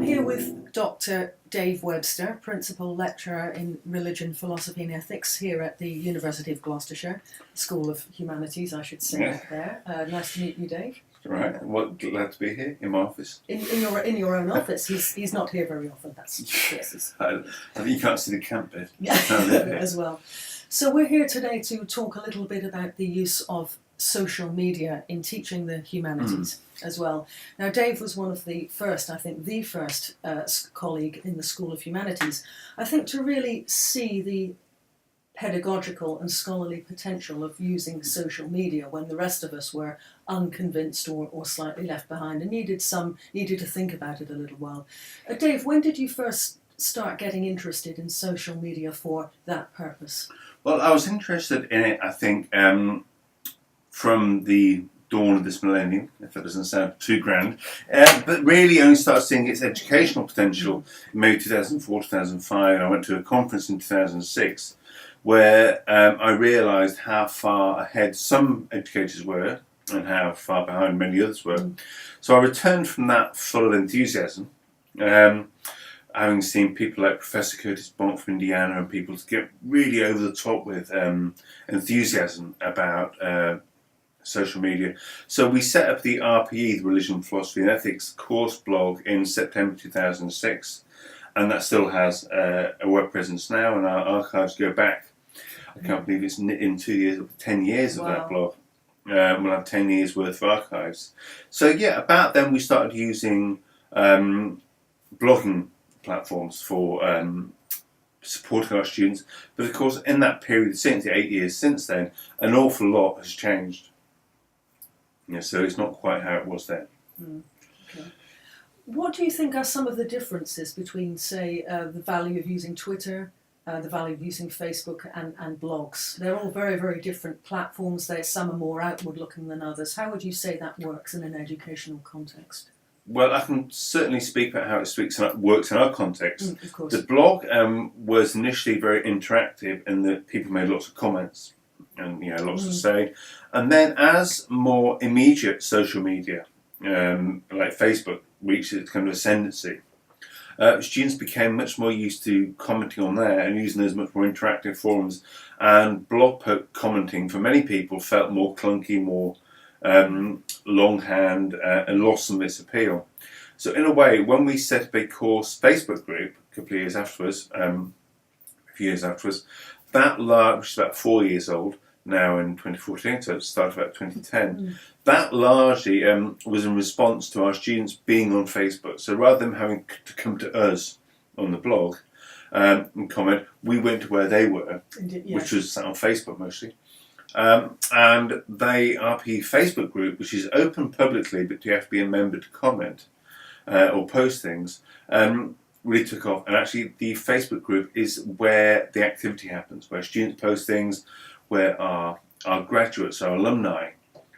here with Dr. Dave Webster, Principal Lecturer in Religion, Philosophy and Ethics here at the University of Gloucestershire, School of Humanities, I should say there. Nice to meet you, Dave. Right. Well, glad to be here in my office. In your own office. He's not here very often. That's yes. I think you can't see the camp bed. As well. So we're here today to talk a little bit about the use of social media in teaching the humanities as well. Now, Dave was one of the first, I think the first colleague in the School of Humanities, I think, to really see the pedagogical and scholarly potential of using social media when the rest of us were unconvinced or slightly left behind and needed to think about it a little while. Dave, when did you first start getting interested in social media for that purpose? Well, I was interested in it, I think, from the dawn of this millennium, if that doesn't sound too grand, but really only started seeing its educational potential in maybe 2004, 2005. I went to a conference in 2006 where I realised how far ahead some educators were and how far behind many others were. So I returned from that full of enthusiasm, having seen people like Professor Curtis Bont from Indiana and people to get really over the top with enthusiasm about social media. So we set up the RPE, the Religion, Philosophy and Ethics course blog in September 2006, and that still has a web presence now, and our archives go back. I can't believe it's in 2 years, 10 years of that blog. We'll have 10 years worth of archives. So yeah, about then we started using blogging platforms for supporting our students. But of course, in that period, since the 8 years since then, an awful lot has changed. Yeah, so it's not quite how it was then. Okay. What do you think are some of the differences between, say, the value of using Twitter, the value of using Facebook and blogs? They're all very, very different platforms. Some are more outward-looking than others. How would you say that works in an educational context? Well, I can certainly speak about how it works in our context. Of course. The blog was initially very interactive in that people made lots of comments and lots to say. And then as more immediate social media, like Facebook, reached its kind of ascendancy, students became much more used to commenting on there and using those much more interactive forums. And blog commenting for many people felt more clunky, more longhand, and lost some of its appeal. So in a way, when we set up a course Facebook group a couple of years afterwards, a few years afterwards, that which is about 4 years old now in 2014, so it started about 2010, that largely was in response to our students being on Facebook. So rather than having to come to us on the blog and comment, we went to where they were, which was on Facebook mostly. And the RP Facebook group, which is open publicly, but you have to be a member to comment or post things, really took off. And actually the Facebook group is where the activity happens, where students post things, where our graduates, our alumni,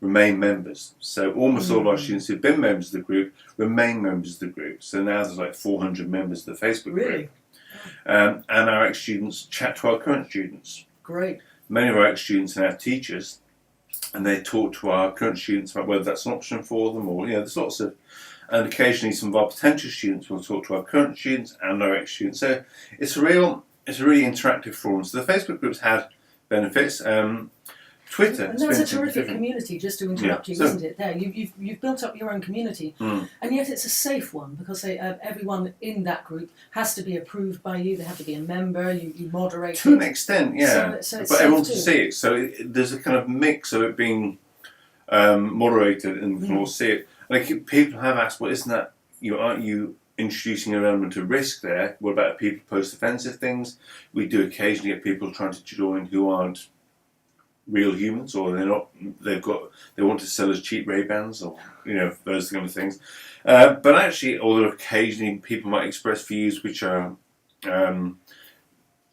remain members. So almost all of our students who've been members of the group remain members of the group. So now there's like 400 members of the Facebook group. And our ex-students chat to our current students. Great. Many of our ex-students are now teachers, and they talk to our current students about whether that's an option for them, or there's lots of, and occasionally some of our potential students will talk to our current students and our ex-students. So it's a really interactive forum. So the Facebook groups had benefits. Twitter. And that's a terrific community, just to interrupt you, isn't it? There, you've built up your own community, and yet it's a safe one because everyone in that group has to be approved by you. They have to be a member. You moderate to an extent, yeah. So but everyone can see it. So there's a kind of mix of it being moderated, and we can all see it. Like people have asked, well, isn't that aren't you introducing an element of risk there? What about if people post offensive things? We do occasionally get people trying to join who aren't real humans, or they're not. They want to sell us cheap Ray-Bans, or those kind of things. But actually, although occasionally people might express views which are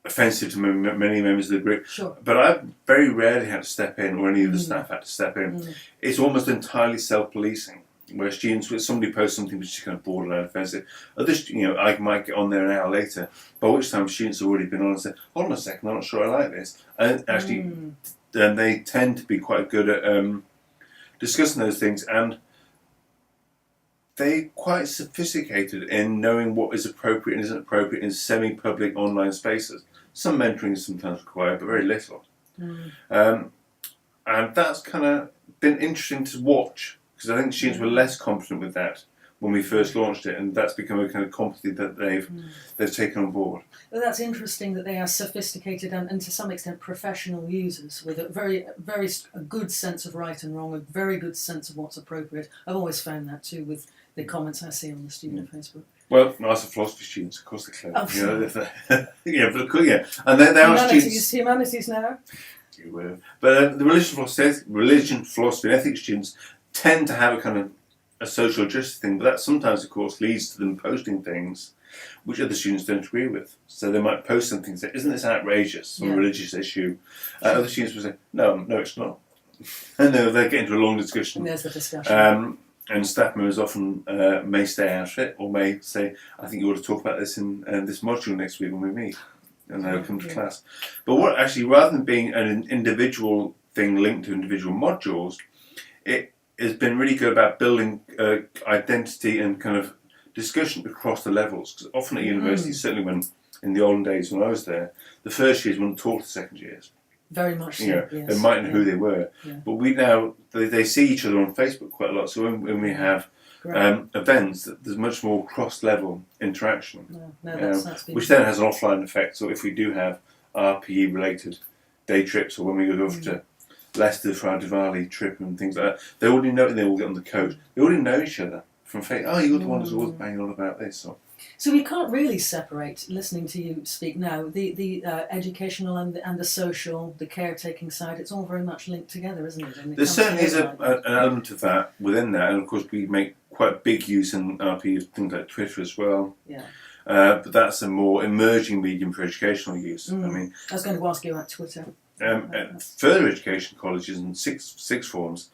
offensive to many members of the group. Sure. But I've very rarely had to step in, or any of the staff had to step in. It's almost entirely self-policing, where somebody posts something which is kind of borderline offensive. Others, I might get on there an hour later, by which time students have already been on and said, hold on a second, I'm not sure I like this. And actually, then they tend to be quite good at discussing those things. And they're quite sophisticated in knowing what is appropriate and isn't appropriate in semi-public online spaces. Some mentoring is sometimes required, but very little. And that's kind of been interesting to watch, because I think students were less confident with that when we first launched it, and that's become a kind of competency that they've taken on board. Well, that's interesting that they are sophisticated and to some extent professional users with a very a good sense of right and wrong, a very good sense of what's appropriate. I've always found that too with the comments I see on the student Facebook. Well, nice philosophy students, of course, they're clever. Oh, And they are humanities now. But the religion, philosophy, and ethics students tend to have a kind of a social justice thing, but that sometimes, of course, leads to them posting things which other students don't agree with. So they might post something and say, "Isn't this outrageous on a religious issue?" Other students will say, "No, it's not." And they get into a long discussion. And there's the discussion. And staff members often may stay out of it, or may say, "I think you ought to talk about this in this module next week when we meet." And they'll come to class. But what actually, rather than being an individual thing linked to individual modules, it has been really good about building identity and kind of discussion across the levels. Because often at university, certainly when in the olden days when I was there, the first years wouldn't talk to second years. Very much so, yes. They might know who they were. Yeah. But we now, they see each other on Facebook quite a lot. So when we have events, there's much more cross-level interaction, that's which then has an offline effect. So if we do have RPE-related day trips, or when we go over to Leicester for our Diwali trip and things like that, they already know, and they all get on the coach. They already know each other from Facebook. Oh, you're the one who's always banging on about this. So we can't really separate, listening to you speak now, the educational and the social, the caretaking side. It's all very much linked together, isn't it? There certainly is an element of that within that, and of course we make quite big use in RP of things like Twitter as well. Yeah. But that's a more emerging medium for educational use. I was going to ask you about Twitter. Further education colleges and sixth forms,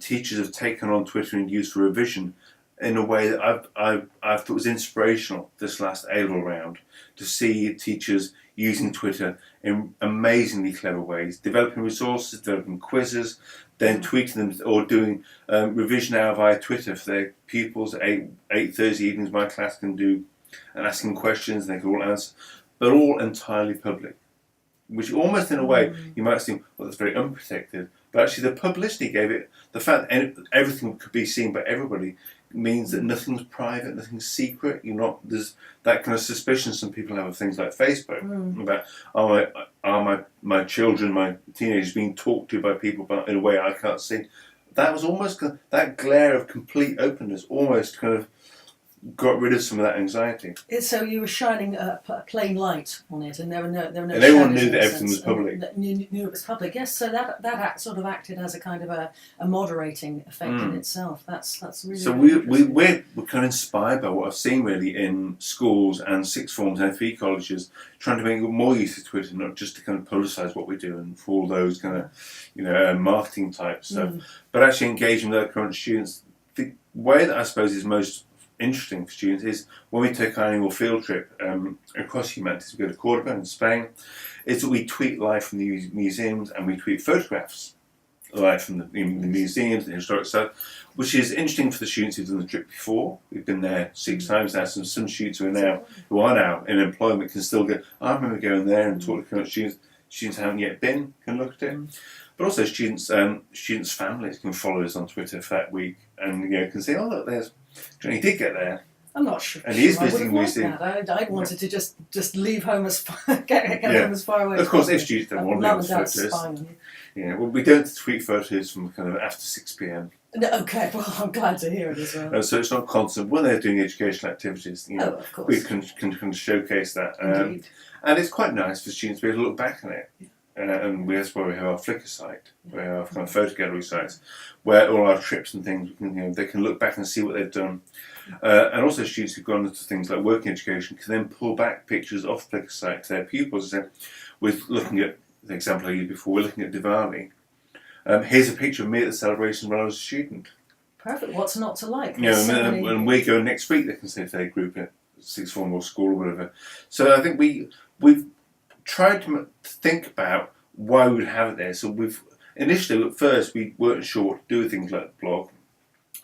teachers have taken on Twitter and used for revision in a way that I thought was inspirational this last A-level round, to see teachers using Twitter in amazingly clever ways, developing resources, developing quizzes, then tweeting them or doing revision now via Twitter for their pupils. 8 Thursday evenings my class can do, and asking questions, and they can all answer, but all entirely public. Which almost in a way, you might think, well, that's very unprotected. But actually the publicity gave it, the fact that everything could be seen by everybody, means that nothing's private, nothing's secret. There's that kind of suspicion some people have of things like Facebook, about, are my children, my teenagers being talked to by people in a way I can't see. That was almost, that glare of complete openness almost kind of got rid of some of that anxiety. So you were shining a plain light on it, and there were no. And everyone knew that everything was public. Knew it was public. Yes, so that sort of acted as a kind of a moderating effect in itself. That's really. So really we're kind of inspired by what I've seen really in schools and sixth forms and FE colleges, trying to make more use of Twitter, not just to kind of publicise what we do and for all those kind of marketing type stuff, but actually engaging with our current students. The way that I suppose is most interesting for students is when we take our annual field trip across humanities. We go to Cordoba in Spain. Is that we tweet live from the museums, and we tweet photographs live from the museums and the historic stuff, which is interesting for the students who've done the trip before. We've been there 6 times now. Some students who are now in employment can still go, I remember going there and talking to current students. Students who haven't yet been can look at it. But also students' families can follow us on Twitter for that week, and can say, oh look, there's Johnny did get there. I'm not sure. And he is visiting the museum. I wanted to just leave home as far, get home as far away. Of course, if students don't want to do photos. Well, we don't tweet photos from kind of after 6 p.m. No, okay, well, I'm glad to hear it as well. So it's not constant. When they're doing educational activities, of course. we can showcase that. Indeed. And it's quite nice for students to be able to look back on it. And that's why we have our Flickr site, we have our kind of photo gallery sites, where all our trips and things, they can look back and see what they've done. And also students who've gone into things like working education can then pull back pictures off Flickr site to their pupils and say, we're looking at, the example I used before, we're looking at Diwali. Here's a picture of me at the celebration when I was a student. Perfect, what's not to like? And we go next week, they can say to their group at sixth form or school or whatever. So I think we've tried to think about why we would have it there. So initially at first we weren't sure what to do with things like the blog,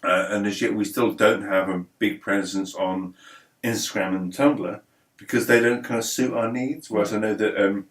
and as yet we still don't have a big presence on Instagram and Tumblr because they don't kind of suit our needs. Whereas I know that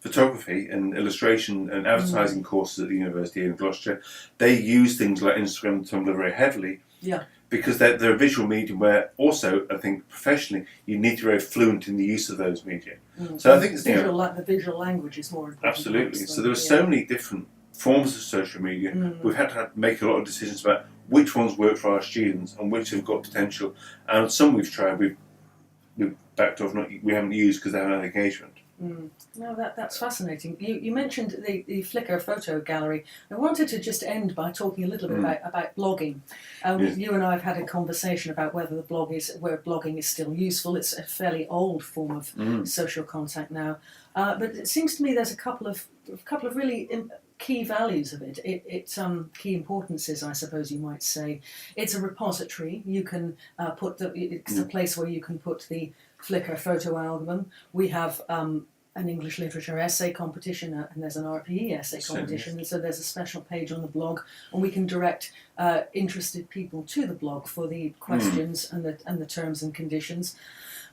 photography and illustration and advertising courses at the University in Gloucester, they use things like Instagram and Tumblr very heavily. Yeah. Because they're a visual medium where also, I think, professionally, you need to be very fluent in the use of those media. So I think it's, the visual language is more important. Absolutely. So there are so many different forms of social media. We've had to make a lot of decisions about which ones work for our students and which have got potential. And some we've tried, we've backed off, we haven't used because they haven't had engagement. No, that's fascinating. You mentioned the Flickr photo gallery. I wanted to just end by talking a little bit about blogging. Yes. You and I have had a conversation about whether where blogging is still useful. It's a fairly old form of social contact now, but it seems to me there's a couple of really key values of it. It's key importances, I suppose you might say. It's a repository. You can it's a place where you can put the Flickr photo album. We have an English literature essay competition, and there's an RPE essay competition, and so there's a special page on the blog, and we can direct interested people to the blog for the questions and the terms and conditions.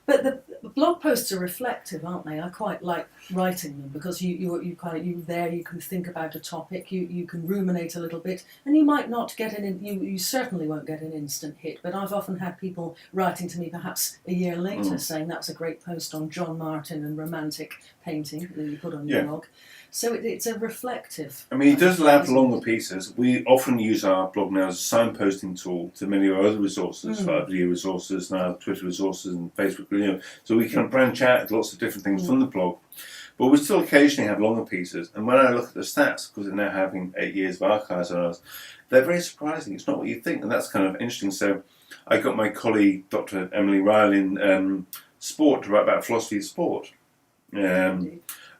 But the blog posts are reflective, aren't they? I quite like writing them because you can think about a topic, you can ruminate a little bit, and you might not get you certainly won't get an instant hit. But I've often had people writing to me perhaps a year later saying that was a great post on John Martin and romantic painting that you put on your blog. So it's a reflective. I mean, it does allow for longer pieces. We often use our blog now as a signposting tool to many of our other resources, like video resources, now Twitter resources and Facebook. So we can branch out lots of different things from the blog. But we still occasionally have longer pieces. And when I look at the stats, because they're now having 8 years of archives on us, they're very surprising. It's not what you think, and that's kind of interesting. So I got my colleague, Dr Emily Ryle, in sport to write about philosophy of sport.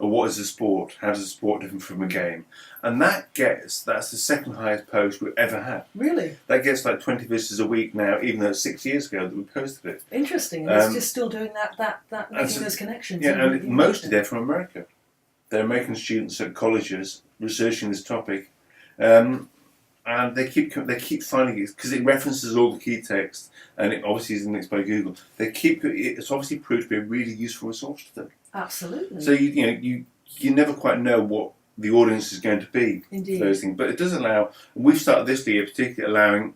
Or what is a sport? How does a sport differ from a game? And that's the second highest post we've ever had. Really? That gets like 20 visitors a week now, even though it's 6 years ago that we posted it. Interesting. And it's just still doing that making those connections. Yeah, and mostly they're from America. They're American students at colleges researching this topic. And they keep finding it because it references all the key text, and it obviously is indexed by Google. It's obviously proved to be a really useful resource to them. Absolutely. So you never quite know what the audience is going to be for those things, but it does allow. We've started this year particularly allowing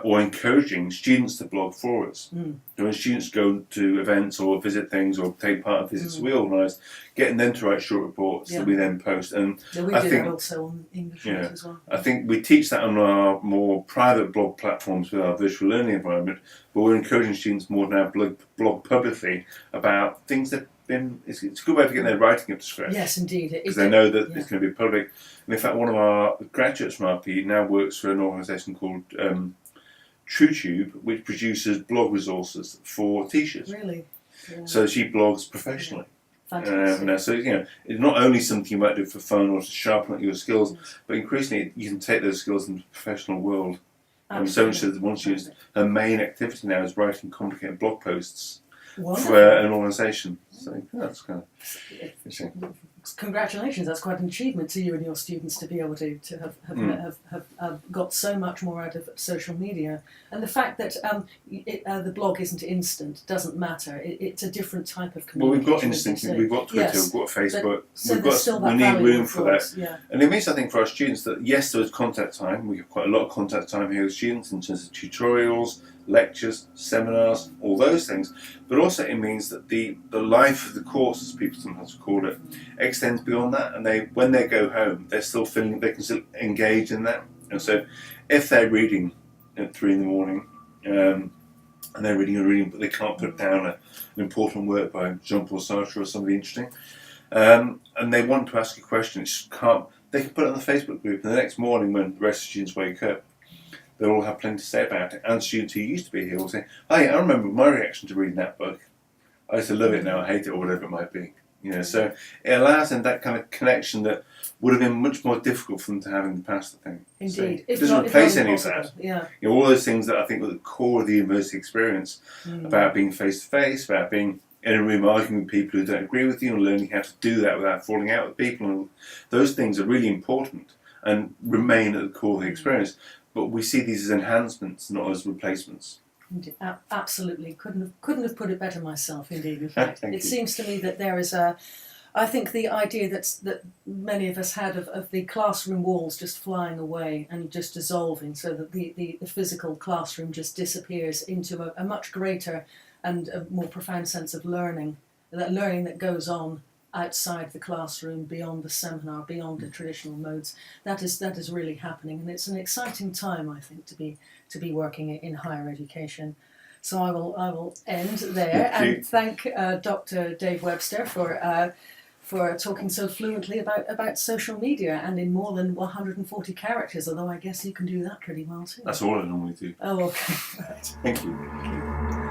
or encouraging students to blog for us. So when students go to events or visit things or take part in visits we organise, getting them to write short reports that we then post. And we I do think that also on English as well. I think we teach that on our more private blog platforms with our virtual learning environment, but we're encouraging students more now blog publicly about things that it's a good way of getting their writing up to scratch. Yes, indeed. Because they know that it's going to be public. And in fact, one of our graduates from RP now works for an organisation called TrueTube, which produces blog resources for teachers. Really? Yeah. So she blogs professionally. Fantastic. So it's not only something you might do for fun or to sharpen up your skills, but increasingly you can take those skills into the professional world. And so much that one student, her main activity now is writing complicated blog posts for an organisation. So that's kind of interesting. Congratulations, that's quite an achievement to you and your students to be able to have got so much more out of social media. And the fact that the blog isn't instant doesn't matter. It's a different type of communication. Well, we've got instant, we've got Twitter, we've got Facebook, we need room for that. Yeah. And it means, I think, for our students that yes, there is contact time. We have quite a lot of contact time here with students in terms of tutorials, lectures, seminars, all those things. But also it means that the life of the course, as people sometimes call it, extends beyond that. And when they go home, they're still feeling they can still engage in that. And so if they're reading at 3 in the morning, and they're reading, but they can't put down an important work by Jean-Paul Sartre or somebody interesting, and they want to ask a question, they can put it on the Facebook group, and the next morning when the rest of the students wake up, they'll all have plenty to say about it. And students who used to be here will say, "Hey, I remember my reaction to reading that book. I used to love it, now I hate it," or whatever it might be. So it allows them that kind of connection that would have been much more difficult for them to have in the past, I think. Indeed. So it doesn't replace any of that. Yeah. All those things that I think were the core of the university experience, about being face-to-face, about being in a room arguing with people who don't agree with you and learning how to do that without falling out with people. And those things are really important and remain at the core of the experience. but we see these as enhancements, not as replacements. Indeed, absolutely, couldn't have put it better myself. Indeed, in fact, Thank it you. seems to me that there is I think the idea that many of us had of the classroom walls just flying away and just dissolving, so that the physical classroom just disappears into a much greater and a more profound sense of learning, that learning that goes on outside the classroom, beyond the seminar, beyond the traditional modes. That is really happening, and it's an exciting time, I think, to be working in higher education. So I will end there and thank Dr. Dave Webster for talking so fluently about social media and in more than 140 characters. Although I guess you can do that pretty well too. That's all I normally do. Oh, okay. Right. Thank you. Thank you.